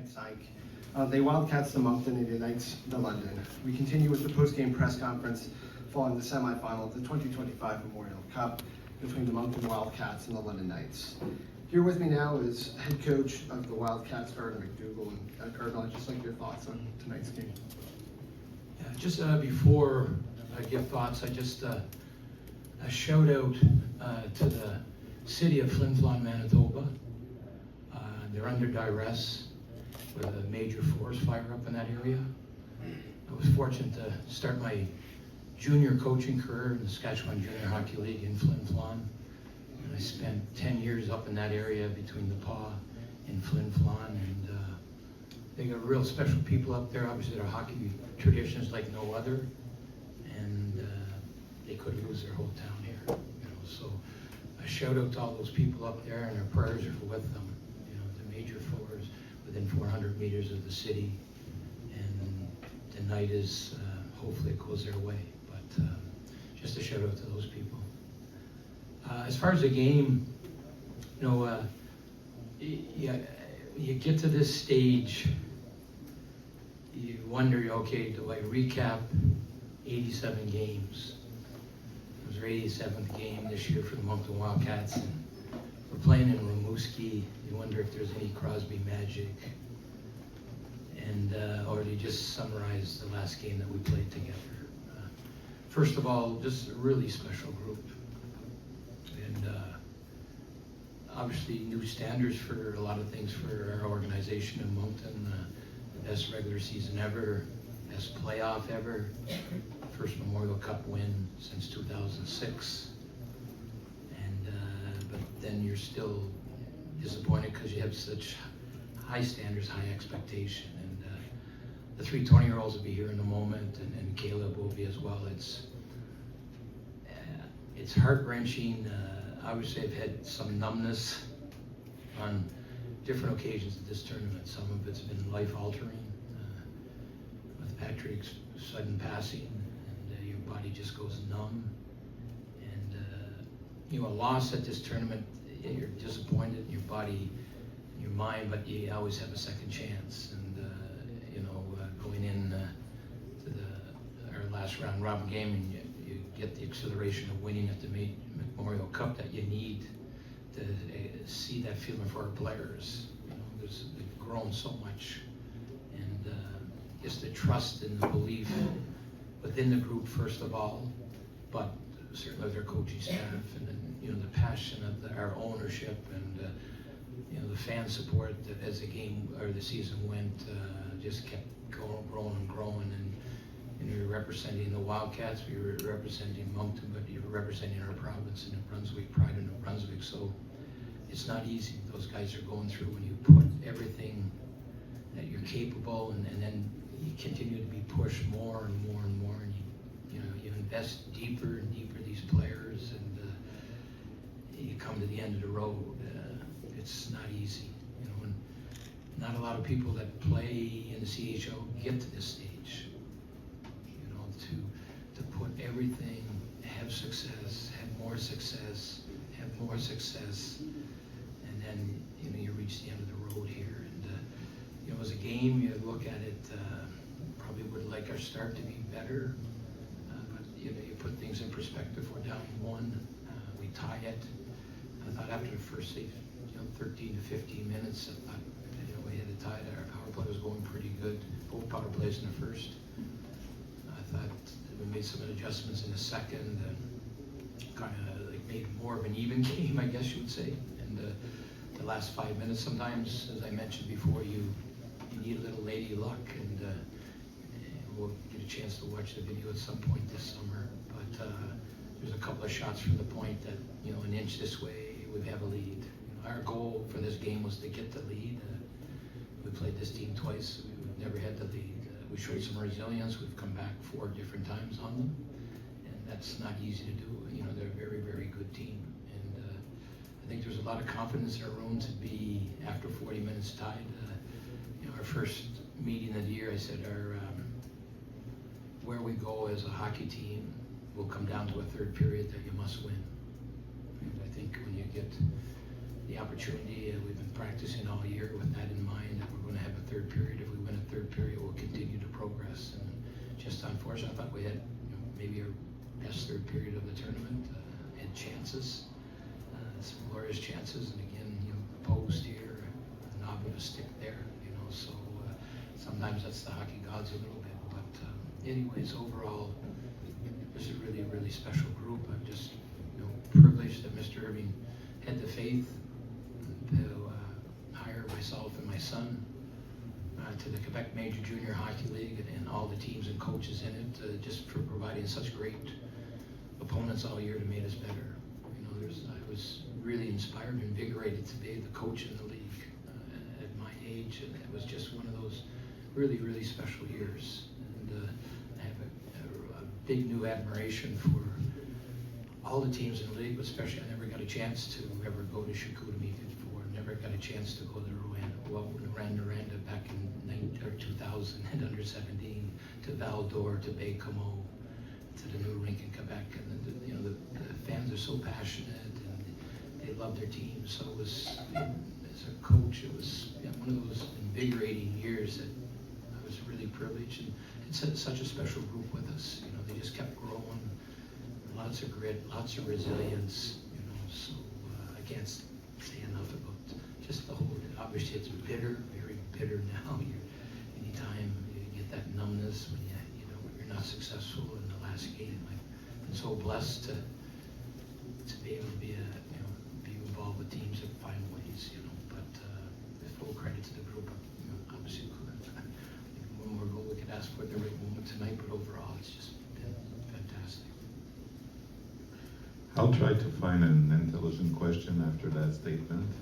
Psych. The Wildcats to Moncton and the Knights to London. We continue with the post-game press conference following the semi-final of the 2025 Memorial Cup between the Moncton Wildcats and the London Knights. Here with me now is head coach of the Wildcats, Gardiner MacDougall. And Gardiner, I'd just like your thoughts on tonight's game. Yeah, just before I give thoughts, a shout out to the city of Flin Flon, Manitoba. They're under duress with a major forest fire up in that area. I was fortunate to start my junior coaching career in the Saskatchewan Junior Hockey League in Flin Flon. And I spent 10 years up in that area between the Paw and Flin Flon. And they got real special people up there. Obviously, their hockey traditions like no other. And they could lose their whole town here. So a shout out to all those people up there, and our prayers are with them. The major fours within 400 meters of the city, and tonight is hopefully it goes their way. But just a shout out to those people. As far as the game, you get to this stage, you wonder, okay, do I recap 87 games? It was our 87th game this year for the Moncton Wildcats, and we're playing in Rimouski. You wonder if there's any Crosby magic, and or do you just summarize the last game that we played together? First of all, just a really special group, and obviously new standards for a lot of things for our organization in Moncton. The best regular season ever, best playoff ever, first Memorial Cup win since 2006. But then you're still disappointed because you have such high standards, high expectation. And the three 20-year-olds will be here in a moment, and Caleb will be as well. It's heart-wrenching. Obviously, I've had some numbness on different occasions at this tournament. Some of it's been life-altering with Patrick's sudden passing, and your body just goes numb. A loss at this tournament, you're disappointed in your body, in your mind, but you always have a second chance. And going in to our last round robin game, and you get the exhilaration of winning at the Memorial Cup that you need to see that feeling for our players. They've grown so much, and just the trust and the belief within the group first of all, but certainly their coaching staff, and then the passion of our ownership, and the fan support that as the game or the season went, just kept growing and growing. And you're representing the Wildcats, we were representing Moncton, but you're representing our province in New Brunswick, pride in New Brunswick. So it's not easy. Those guys are going through when you put everything that you're capable, and then you continue to be pushed more and more and more, and you invest deeper and deeper these players, and you come to the end of the road. It's not easy, and not a lot of people that play in the CHO get to this stage. To put everything, have success, have more success, have more success, and then you reach the end of the road here. And as a game, you look at it, probably would like our start to be better. You put things in perspective. We're down one, we tie it. I thought after the first 13 to 15 minutes, I thought we had it tied. Our power play was going pretty good. Both power plays in the first. I thought we made some adjustments in the second, and kind of made more of an even game, I guess you would say. And the last 5 minutes, sometimes, as I mentioned before, you need a little lady luck, and we'll get a chance to watch the video at some point this summer. But there's a couple of shots from the point that, an inch this way, we have a lead. Our goal for this game was to get the lead. We played this team twice. We've never had the lead. We showed some resilience. We've come back 4 different times on them, and that's not easy to do. They're a very, very good team, and I think there's a lot of confidence in our room to be, after 40 minutes tied. Our first meeting of the year, I said where we go as a hockey team will come down to a third period that you must win. And I think when you get the opportunity, we've been practicing all year with that in mind, that we're going to have a third period. If we win a third period, we'll continue to progress. And just unfortunate, I thought we had maybe our best third period of the tournament. Had chances, some glorious chances, and again, post here, a knob of a stick there. So sometimes that's the hockey gods a little bit. But anyways, overall, this is a really, really special group. I'm just privileged that Mr. Irving had the faith to hire myself and my son to the Quebec Major Junior Hockey League and all the teams and coaches in it, just for providing such great opponents all year to make us better. I was really inspired and invigorated to be the coach in the league at my age, and it was just one of those really, really special years. And I have a big new admiration for all the teams in the league, but especially I never got a chance to ever go to Chicoutimi before. Never got a chance to go to Rwanda back in 2000 and under 17, to Val-d'Or, to Baie-Comeau, to the new rink in Quebec. And the fans are so passionate and they love their team. So it was, as a coach, it was one of those invigorating years that I was really privileged. And it's such a special group with us. They just kept growing. Lots of grit, lots of resilience, so I can't say enough about just the whole, obviously it's bitter, very bitter now. Anytime you get that numbness when you're not successful in the last game. I've been so blessed to be able to be involved with teams that find ways, but full credit to the group. Obviously one more goal we could ask for at the right moment tonight, but overall it's just been fantastic. I'll try to find an intelligent question after that statement.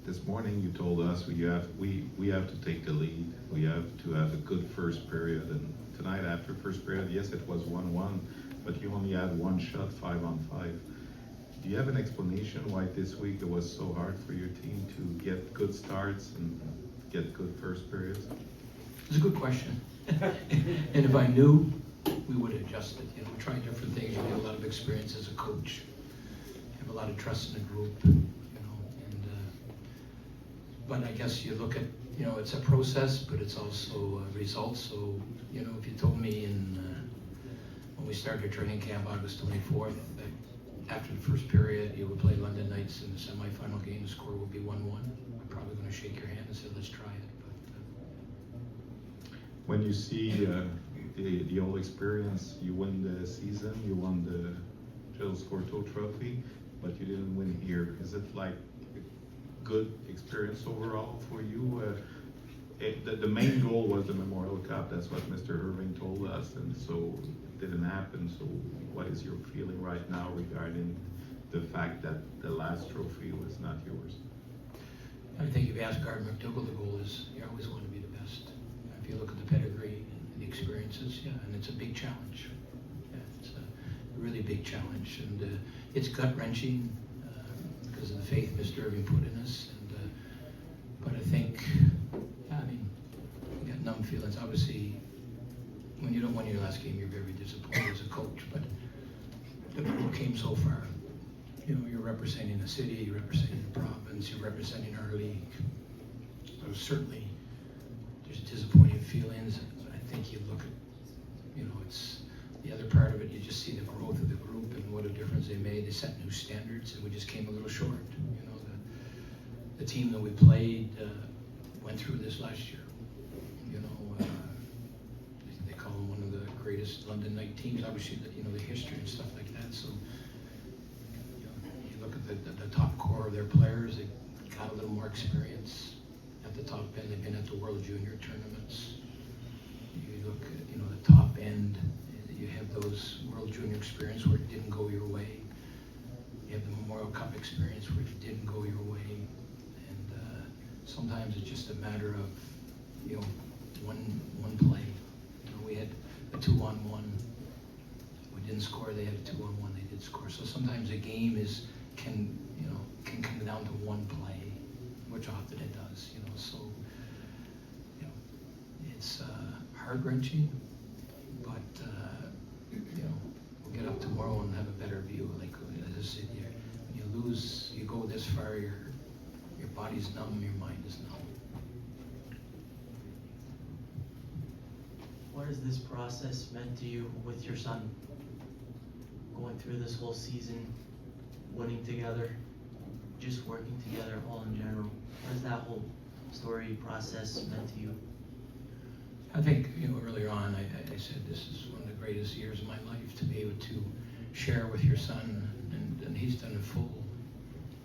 This morning you told us we have to take the lead. We have to have a good first period. And tonight after first period, yes, it was 1-1, but you only had one shot, 5-on-5. Do you have an explanation why this week it was so hard for your team to get good starts and get good first periods? It's a good question. And if I knew, we would have adjusted. We try different things. You get a lot of experience as a coach. You have a lot of trust in the group. But I guess you look at, it's a process, but it's also results. So, if you told me when we started training camp August 24th, that after the first period you would play London Knights in the semifinal game, the score would be 1-1, I'm probably going to shake your hand and say, let's try it. But when you see the old experience, you win the season, you won the Gilles Courteau Trophy, but you didn't win here. Is it like a good experience overall for you? The main goal was the Memorial Cup. That's what Mr. Irving told us, and so it didn't happen. So what is your feeling right now regarding the fact that the last trophy was not yours? I think if you ask Gardiner MacDougall, the goal is you always want to be the best. If you look at the pedigree and the experiences, and it's a big challenge. It's a really big challenge, and it's gut-wrenching because of the faith Mr. Irving put in us. And but I think, you got numb feelings. Obviously, when you don't win your last game, you're very disappointed as a coach. But the group came so far. You're representing the city, you're representing the province, you're representing our league. So certainly, there's disappointing feelings. I think you look at, it's the other part of it. You just see the growth of the group and what a difference they made. They set new standards, and we just came a little short. The team that we played went through this last year. They call them one of the greatest London night teams. Obviously, the history and stuff like that. So you look at the top core of their players. They got a little more experience at the top end. They've been at the World Junior tournaments. You look at the top end. You have those World Junior experience where it didn't go your way. You have the Memorial Cup experience where it didn't go your way. Sometimes it's just a matter of, one play. We had a 2-on-1. We didn't score. They had a 2-on-1. They did score. So sometimes a game can come down to one play, which often it does. So it's heart-wrenching, but we'll get up tomorrow and have a better view. Like as I said, when you lose, you go this far, your body's numb, your mind is numb. What has this process meant to you with your son? Going through this whole season, winning together, just working together, all in general. What has that whole story process meant to you? I think, earlier on, I said this is one of the greatest years of my life to be able to share with your son, and he's done a full,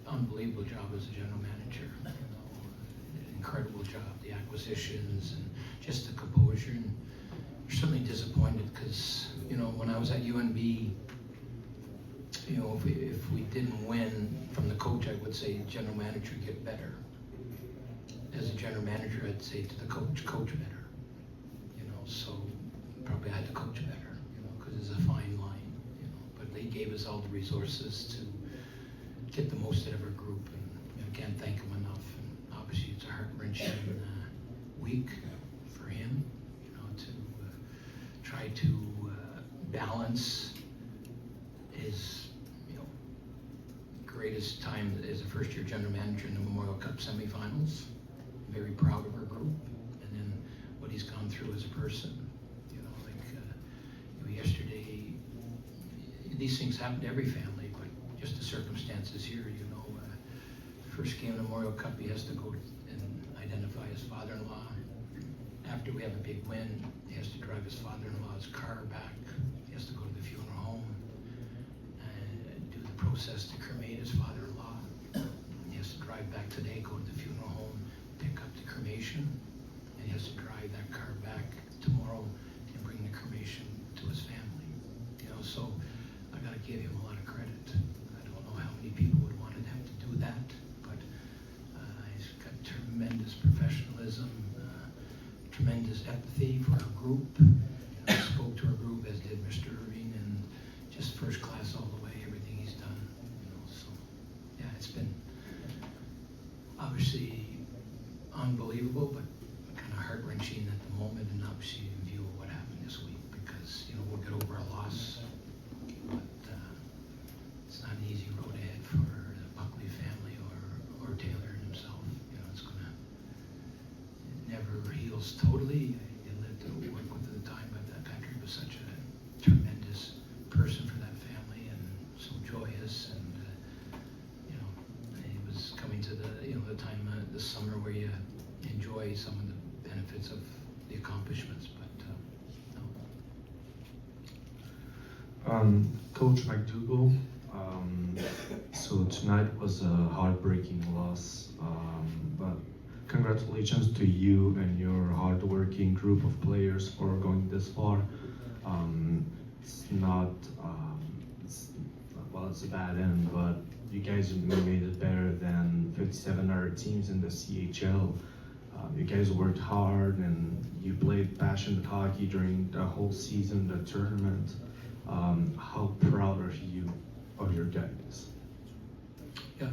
unbelievable job as a general manager. An incredible job, the acquisitions and just the composure. And we're certainly disappointed because, when I was at UNB, if we didn't win from the coach, I would say general manager get better. As a general manager, I'd say to the coach better. So probably I had to coach better, because it's a fine line, But they gave us all the resources to get the most out of our group, and I can't thank them enough. And obviously, it's a heart-wrenching week for him, to try to balance his, greatest time as a first-year general manager in the Memorial Cup semifinals. Very proud of our group, and then what he's gone through as a person. Yesterday, these things happen to every family, but just the circumstances here, first game of the Memorial Cup, he has to go and identify his father-in-law. After we have a big win, he has to drive his father-in-law's car back. He has to go to the funeral home and do the process to cremate his father-in-law. He has to drive back today, go to the funeral home, pick up the cremation, and he has to drive that car back tomorrow and bring the cremation to his family. So I gotta give him a lot of credit. I don't know how many people would want to have to do that, but he's got tremendous professionalism, tremendous empathy for our group. Spoke to our group, as did Mr. Irving, and just first class all the way, everything he's done. So yeah, it's been obviously unbelievable, but kind of heart-wrenching at the moment, and obviously in view of what happened this week, because we'll get over a loss, but it's not an easy road ahead for the Buckley family or Taylor himself. It's gonna, it never heals totally. You live to work with at the time, but Patrick was such a tremendous person for that family, and so joyous, and it was coming to the the time this summer where you enjoy some of the benefits of the accomplishments, but no. Coach MacDougall, so tonight was a heartbreaking loss, but congratulations to you and your hardworking group of players for going this far. It's not, it's a bad end, but you guys made it better than 57 other teams in the CHL. You guys worked hard and you played passionate hockey during the whole season, the tournament. How proud are you of your guys? Yeah,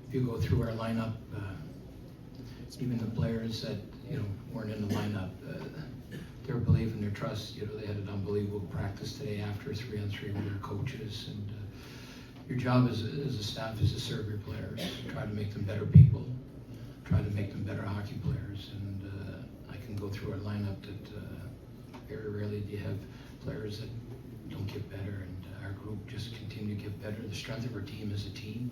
if you go through our lineup, even the players that weren't in the lineup, their belief and their trust. They had an unbelievable practice today after 3-on-3 with their coaches, and your job as a staff is to serve your players, try to make them better people, try to make them better hockey players. And I can go through our lineup that very rarely do you have players that don't get better, and our group just continue to get better. The strength of our team as a team,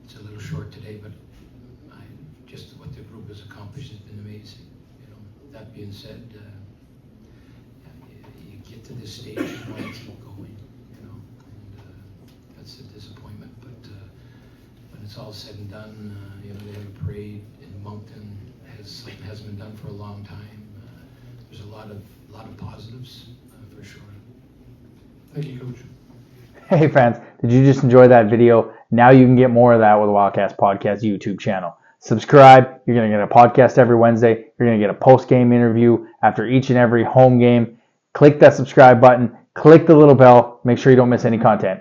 it's a little short today, but just what the group has accomplished has been amazing. That being said, you get to this stage, you want to keep going, and that's a disappointment. But when it's all said and done, they have a parade in Moncton, something hasn't been done for a long time. There's a lot of positives for sure. Thank you, Coach. Hey fans, did you just enjoy that video? Now you can get more of that with the Wildcats Podcast YouTube channel. Subscribe. You're going to get a podcast every Wednesday. You're going to get a post-game interview after each and every home game. Click that subscribe button. Click the little bell. Make sure you don't miss any content.